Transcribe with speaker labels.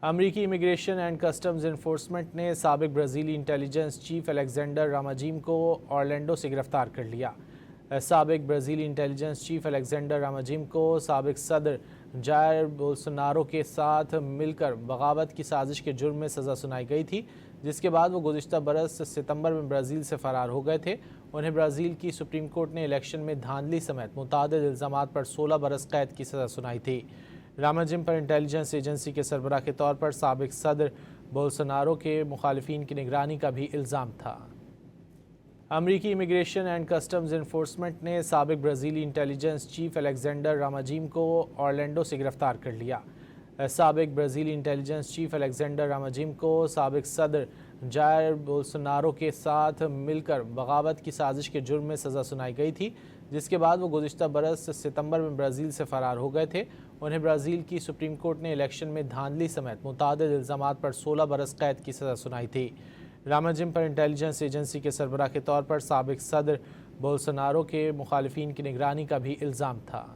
Speaker 1: امریکی immigration and customs enforcement نے سابق برازیلی انٹیلیجنس چیف الیگزینڈر راماجیم کو اورلینڈو سے گرفتار کر لیا۔ سابق برازیلی انٹیلیجنس چیف الیگزینڈر راماجیم کو سابق صدر جائر بولسونارو کے ساتھ مل کر بغاوت کی سازش کے جرم میں سزا سنائی گئی تھی، جس کے بعد وہ گزشتہ برس ستمبر میں برازیل سے فرار ہو گئے تھے۔ انہیں برازیل کی سپریم کورٹ نے الیکشن میں دھاندلی سمیت متعدد الزامات پر 16 برس قید کی سزا سنائی تھی۔ راماجیم پر انٹیلیجنس ایجنسی کے سربراہ کے طور پر سابق صدر بولسونارو کے مخالفین کی نگرانی کا بھی الزام تھا۔ امریکی امیگریشن اینڈ کسٹمز انفورسمنٹ نے سابق برازیلی انٹیلیجنس چیف الیگزینڈر راماجیم کو اورلینڈو سے گرفتار کر لیا۔ سابق برازیلی انٹیلیجنس چیف الیگزینڈر راماجیم کو سابق صدر جائر بولسونارو کے ساتھ مل کر بغاوت کی سازش کے جرم میں سزا سنائی گئی تھی، جس کے بعد وہ گزشتہ برس ستمبر میں برازیل سے فرار ہو گئے تھے۔ انہیں برازیل کی سپریم کورٹ نے الیکشن میں دھاندلی سمیت متعدد الزامات پر 16 برس قید کی سزا سنائی تھی۔ راماجیم پر انٹیلیجنس ایجنسی کے سربراہ کے طور پر سابق صدر بولسونارو کے مخالفین کی نگرانی کا بھی الزام تھا۔